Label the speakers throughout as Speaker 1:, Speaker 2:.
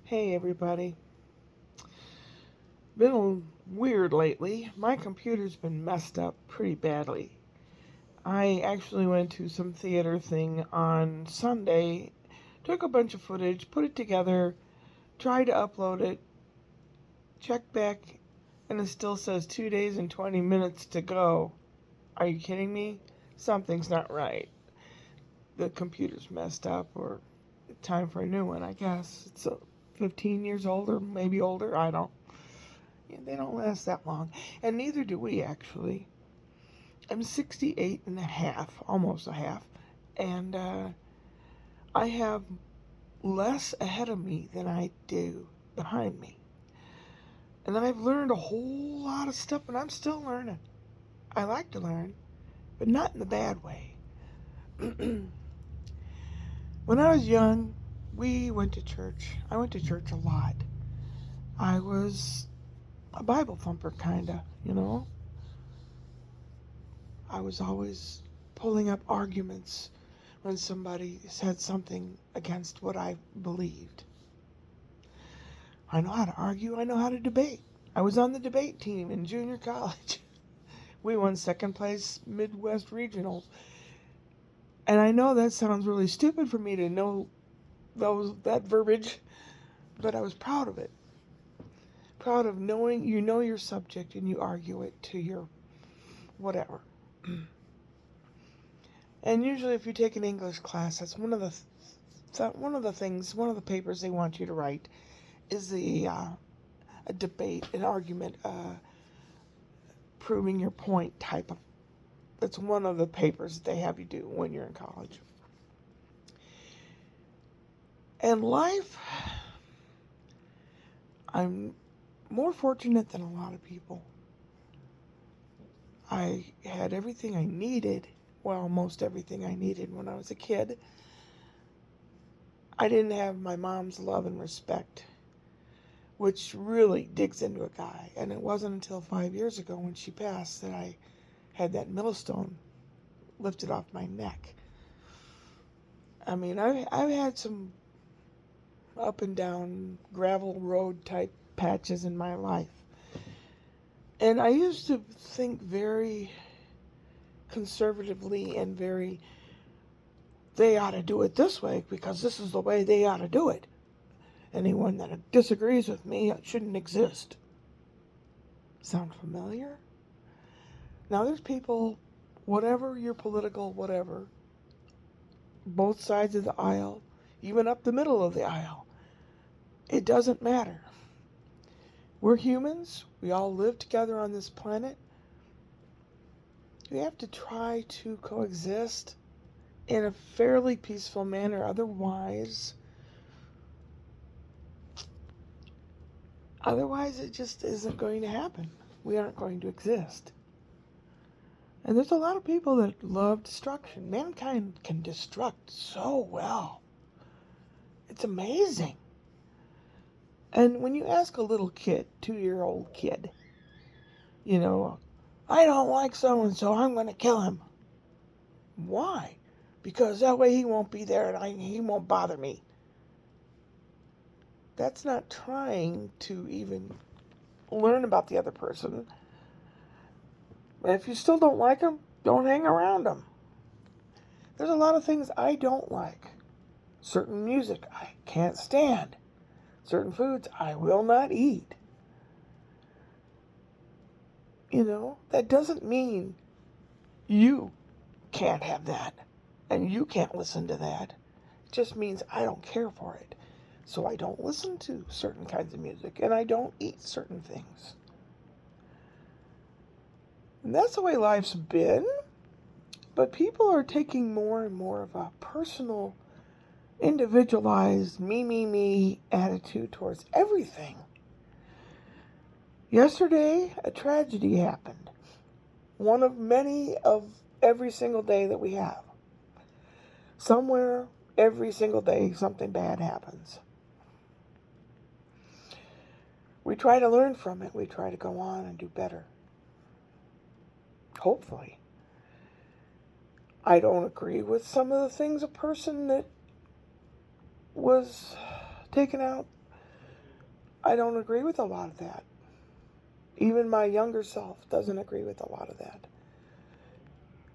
Speaker 1: Hey everybody. Been weird lately. My computer's been messed up pretty badly. I actually went to some theater thing on Sunday, took a bunch of footage, put it together, tried to upload it, checked back, and it still says 2 days and 20 minutes to go. Are you kidding me? Something's not right. The computer's messed up, or time for a new one, I guess. It's 15 years old, or maybe older. I don't. Yeah, they don't last that long. And neither do we, actually. I'm 68 and a half, almost a half. And I have less ahead of me than I do behind me. And I've learned a whole lot of stuff, and I'm still learning. I like to learn, but not in the bad way. When I was young, we went to church. I went to church a lot. I was a Bible thumper, kinda. I was always pulling up arguments when somebody said something against what I believed. I know how to argue, I know how to debate. I was on the debate team in junior college. We won second place Midwest Regionals. And I know that sounds really stupid for me to know that verbiage, but I was proud of it. Proud of knowing you know your subject and you argue it to your whatever. And usually if you take an English class, that's one of the papers they want you to write is a debate, an argument, proving your point type of. That's one of the papers that they have you do when you're in college. And life, I'm more fortunate than a lot of people. I had everything I needed, well, most everything I needed when I was a kid. I didn't have my mom's love and respect, which really digs into a guy. And it wasn't until 5 years ago when she passed that I had that millstone lifted off my neck. I mean, I've had some up and down gravel road type patches in my life. And I used to think very conservatively and they ought to do it this way because this is the way they ought to do it. Anyone that disagrees with me shouldn't exist. Sound familiar? Now there's people, whatever your political whatever, both sides of the aisle, even up the middle of the aisle, it doesn't matter. We're humans. We all live together on this planet. We have to try to coexist in a fairly peaceful manner. Otherwise, it just isn't going to happen. We aren't going to exist. And there's a lot of people that love destruction. Mankind can destruct so well. It's amazing. And when you ask a little kid, 2-year-old kid, I don't like so-and-so, I'm going to kill him. Why? Because that way he won't be there and he won't bother me. That's not trying to even learn about the other person. And if you still don't like them, don't hang around them. There's a lot of things I don't like. Certain music I can't stand. Certain foods I will not eat. That doesn't mean you can't have that and you can't listen to that. It just means I don't care for it. So I don't listen to certain kinds of music and I don't eat certain things. And that's the way life's been. But people are taking more and more of a personal, individualized, me attitude towards everything. Yesterday, a tragedy happened. One of many of every single day that we have. Somewhere, every single day, something bad happens. We try to learn from it. We try to go on and do better. Hopefully. I don't agree with some of the things a person that was taken out I don't agree with a lot of that. Even my younger self doesn't agree with a lot of that.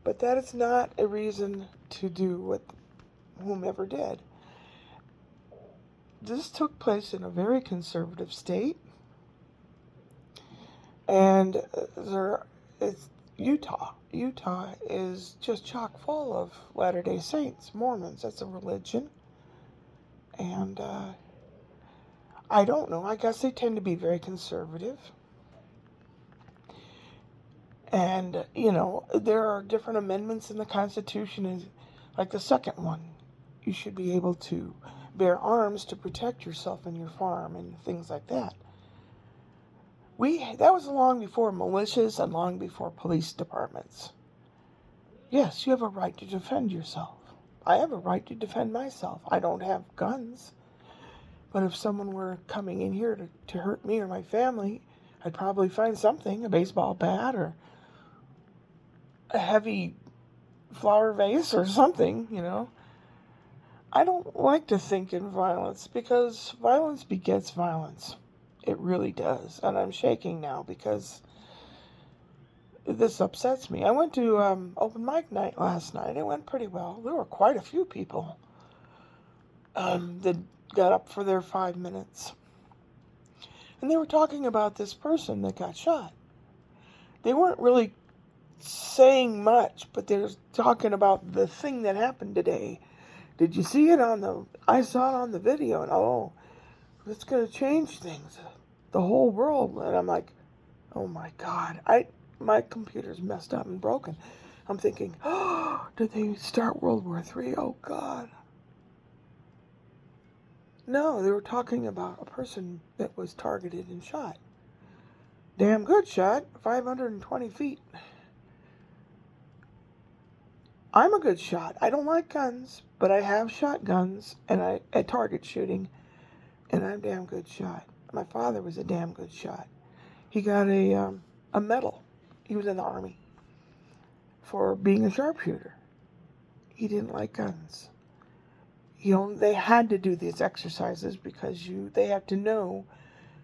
Speaker 1: But that is not a reason to do what whomever did. This took place in a very conservative state, and it's Utah. Utah is just chock full of Latter-day Saints, Mormons. That's a religion. And I don't know. I guess they tend to be very conservative. And, there are different amendments in the Constitution, like the second one. You should be able to bear arms to protect yourself and your farm and things like that. That was long before militias and long before police departments. Yes, you have a right to defend yourself. I have a right to defend myself. I don't have guns. But if someone were coming in here to hurt me or my family, I'd probably find something, a baseball bat or a heavy flower vase or something, I don't like to think in violence because violence begets violence. It really does. And I'm shaking now because this upsets me. I went to open mic night last night. It went pretty well. There were quite a few people that got up for their 5 minutes. And they were talking about this person that got shot. They weren't really saying much, but they were talking about the thing that happened today. Did you see it I saw it on the video, and it's going to change things. The whole world. And I'm like, oh my God. My computer's messed up and broken. I'm thinking, did they start World War III? Oh God. No, they were talking about a person that was targeted and shot. Damn good shot, 520 feet. I'm a good shot. I don't like guns, but I have shot guns and at target shooting, and I'm a damn good shot. My father was a damn good shot. He got a medal. He was in the Army for being a sharpshooter. He didn't like guns. They had to do these exercises because they have to know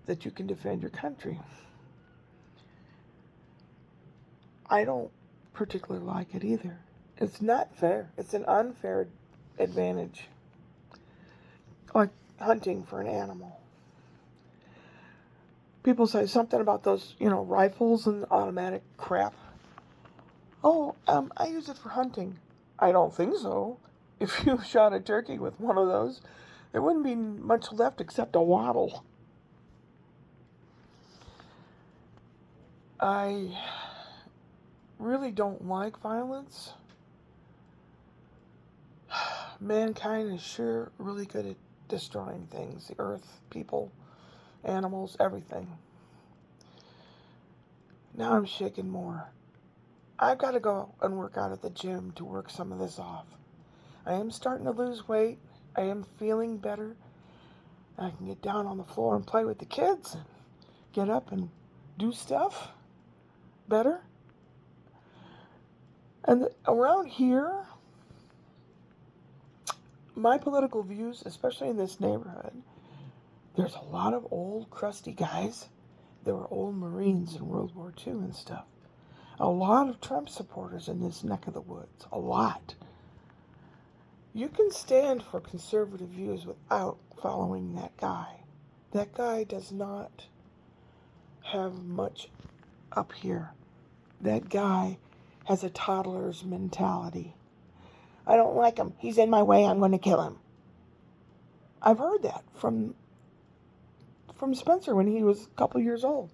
Speaker 1: that you can defend your country. I don't particularly like it either. It's not fair. It's an unfair advantage. Like hunting for an animal. People say something about those, rifles and automatic crap. Oh, I use it for hunting. I don't think so. If you shot a turkey with one of those, there wouldn't be much left except a waddle. I really don't like violence. Mankind is sure really good at destroying things. The earth, people, animals, everything. Now I'm shaking more. I've got to go and work out at the gym to work some of this off. I am starting to lose weight. I am feeling better. I can get down on the floor and play with the kids and get up and do stuff better. And around here, my political views, especially in this neighborhood, there's a lot of old crusty guys. There were old Marines in World War II and stuff. A lot of Trump supporters in this neck of the woods. A lot. You can stand for conservative views without following that guy. That guy does not have much up here. That guy has a toddler's mentality. I don't like him. He's in my way. I'm going to kill him. I've heard that from Spencer when he was a couple years old.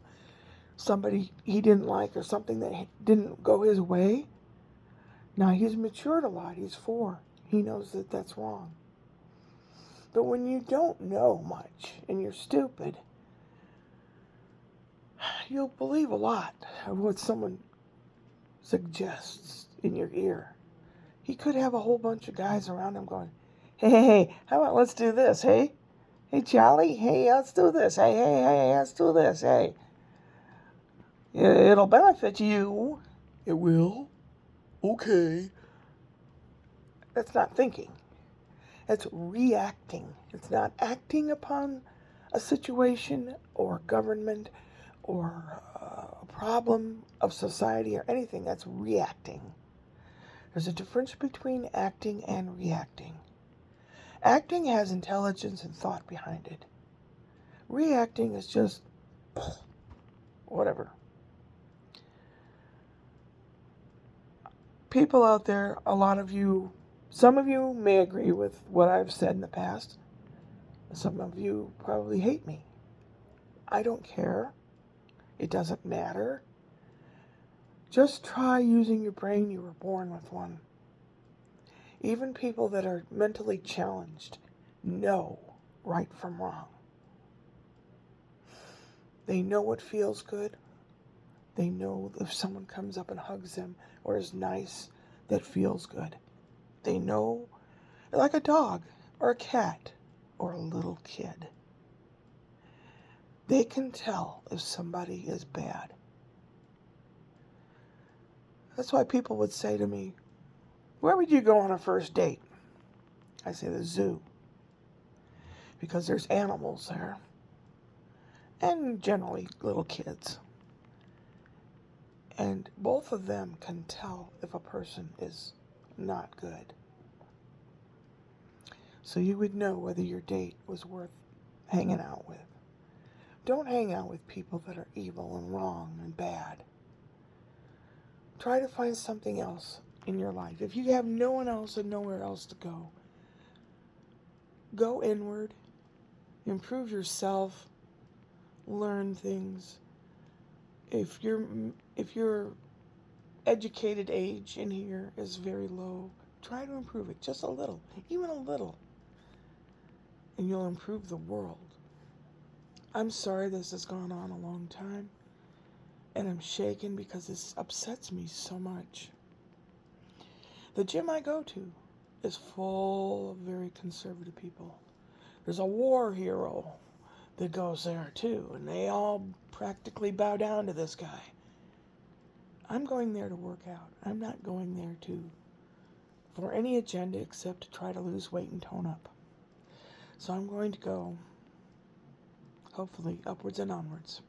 Speaker 1: Somebody he didn't like or something that didn't go his way. Now he's matured a lot. He's 4. He knows that that's wrong. But when you don't know much and you're stupid, you'll believe a lot of what someone suggests in your ear. He could have a whole bunch of guys around him going, hey, how about let's do this, hey? Hey, Charlie, hey, let's do this. Hey, let's do this, hey. It'll benefit you. It will. Okay. That's not thinking. It's reacting. It's not acting upon a situation or government or a problem of society or anything, that's reacting. There's a difference between acting and reacting. Acting has intelligence and thought behind it. Reacting is just whatever. People out there, a lot of you, some of you may agree with what I've said in the past. Some of you probably hate me. I don't care. It doesn't matter. Just try using your brain. You were born with one. Even people that are mentally challenged know right from wrong. They know what feels good. They know if someone comes up and hugs them or is nice, that feels good. They know, like a dog or a cat or a little kid. They can tell if somebody is bad. That's why people would say to me, where would you go on a first date? I say the zoo. Because there's animals there. And generally little kids. And both of them can tell if a person is not good. So you would know whether your date was worth hanging out with. Don't hang out with people that are evil and wrong and bad. Try to find something else in your life. If you have no one else and nowhere else to go, go inward, improve yourself, learn things. If your educated age in here is very low, try to improve it just a little, even a little, and you'll improve the world. I'm sorry this has gone on a long time, and I'm shaken because this upsets me so much. The gym I go to is full of very conservative people. There's a war hero that goes there too, and they all practically bow down to this guy. I'm going there to work out. I'm not going there for any agenda except to try to lose weight and tone up. So I'm going to go, hopefully, upwards and onwards.